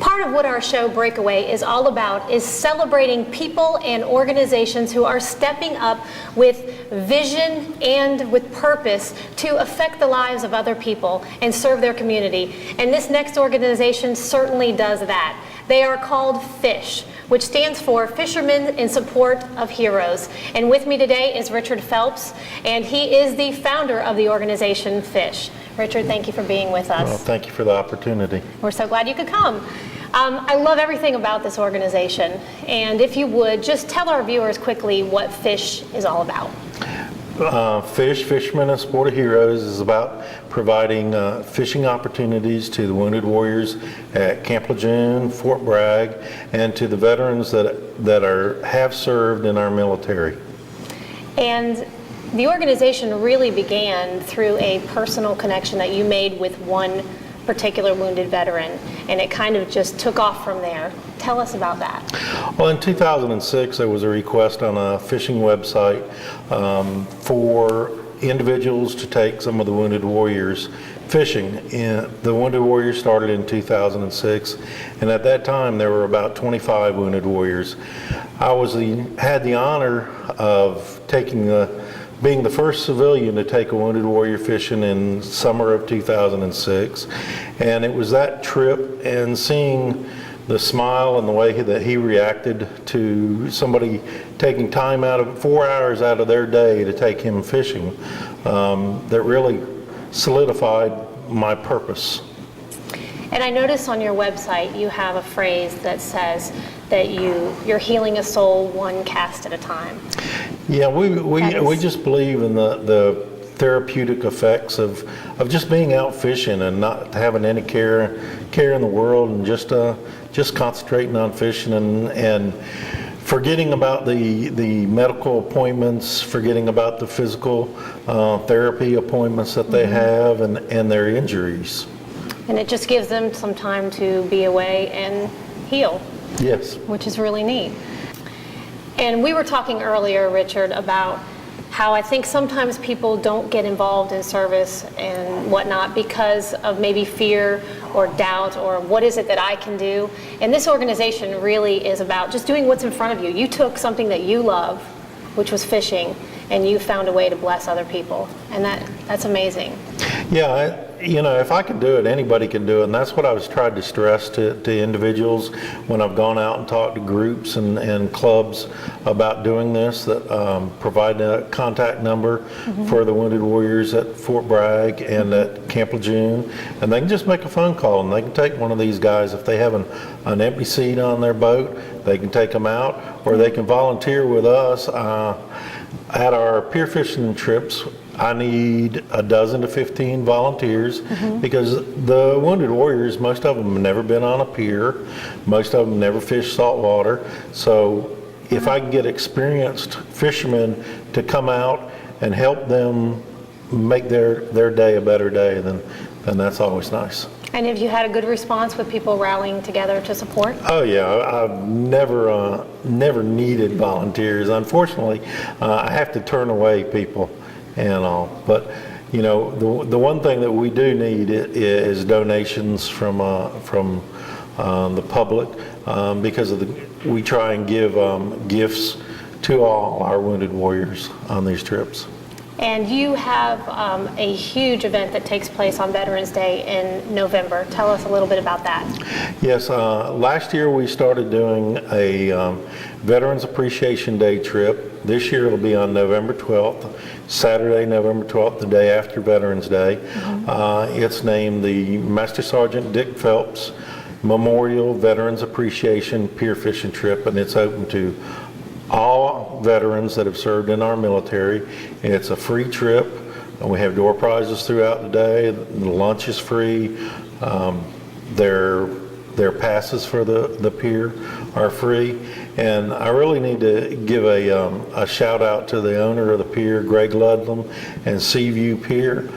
Part of what our show Breakaway is all about is celebrating people and organizations who are stepping up with vision and with purpose to affect the lives of other people and serve their community. And this next organization certainly does that. They are called FISH, which stands for Fishermen in Support of Heroes. And with me today is Richard Phelps, and he is the founder of the organization FISH. Richard, thank you for being with us. Well, thank you for the opportunity. We're so glad you could come. I love everything about this organization, and if you would, just tell our viewers quickly what FISH is all about. FISH, Fishermen in Support of Heroes, is about providing fishing opportunities to the wounded warriors at Camp Lejeune, Fort Bragg, and to the veterans that have served in our military. And the organization really began through a personal connection that you made with one particular wounded veteran, and it kind of just took off from there. Tell us about that. Well, in 2006, there was a request on a fishing website for individuals to take some of the wounded warriors fishing. The Wounded Warriors started in 2006, and at that time there were about 25 wounded warriors. I had the honor of being the first civilian to take a wounded warrior fishing in summer of 2006, and it was that trip and seeing the smile and the way that he reacted to somebody taking time out of 4 hours out of their day to take him fishing that really solidified my purpose. And I notice on your website you have a phrase that says that you're healing a soul one cast at a time. Yeah, we just believe in the therapeutic effects of just being out fishing and not having any care in the world, and just concentrating on fishing and forgetting about the medical appointments, forgetting about the physical therapy appointments that they have and their injuries. And it just gives them some time to be away and heal. Yes. Which is really neat. And we were talking earlier, Richard, about how I think sometimes people don't get involved in service and whatnot because of maybe fear or doubt or what is it that I can do. And this organization really is about just doing what's in front of you. You took something that you love, which was fishing, and you found a way to bless other people. And that's amazing. Yeah, if I can do it, anybody can do it, and that's what I was trying to stress to individuals when I've gone out and talked to groups and clubs about doing this, that provide a contact number for the Wounded Warriors at Fort Bragg and at Camp Lejeune, and they can just make a phone call and they can take one of these guys. If they have an empty seat on their boat, they can take them out, or they can volunteer with us. At our pier fishing trips, I need a dozen to 15 volunteers because the Wounded Warriors, most of them have never been on a pier, most of them never fished saltwater. So if I can get experienced fishermen to come out and help them make their day a better day, then that's always nice. And have you had a good response with people rallying together to support? Oh yeah, I've never needed volunteers. Unfortunately, I have to turn away people and all. But the one thing that we do need is donations from the public because we try and give gifts to all our wounded warriors on these trips. And you have a huge event that takes place on Veterans Day in November. Tell us a little bit about that. Yes, last year we started doing a Veterans Appreciation Day trip. This year it'll be on November 12th, Saturday, November 12th, the day after Veterans Day. It's named the Master Sergeant Dick Phelps Memorial Veterans Appreciation Pier Fishing Trip, and it's open to all veterans that have served in our military. It's a free trip, and we have door prizes throughout the day. The lunch is free. Their passes for the pier are free. And I really need to give a shout out to the owner of the pier, Greg Ludlam, and Seaview Pier.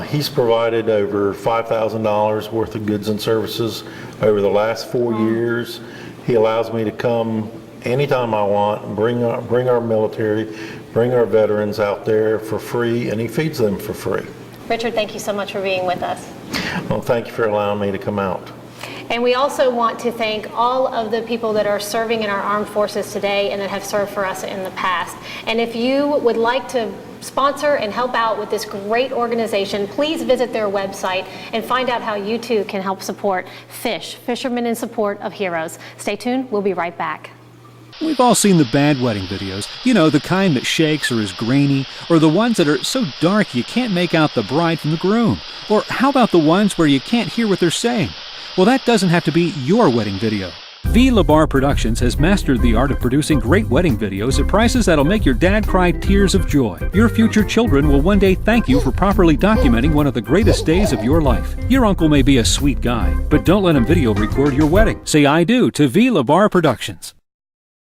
He's provided over $5,000 worth of goods and services over the last 4 years. He allows me to come anytime I want and bring our military, bring our veterans out there for free, and he feeds them for free. Richard, thank you so much for being with us. Well, thank you for allowing me to come out. And we also want to thank all of the people that are serving in our armed forces today and that have served for us in the past. And if you would like to sponsor and help out with this great organization, please visit their website and find out how you too can help support FISH, Fishermen in Support of Heroes. Stay tuned, we'll be right back. We've all seen the bad wedding videos. You know, the kind that shakes or is grainy, or the ones that are so dark you can't make out the bride from the groom. Or how about the ones where you can't hear what they're saying? Well, that doesn't have to be your wedding video. V. LaBar Productions has mastered the art of producing great wedding videos at prices that'll make your dad cry tears of joy. Your future children will one day thank you for properly documenting one of the greatest days of your life. Your uncle may be a sweet guy, but don't let him video record your wedding. Say I do to V. LaBar Productions.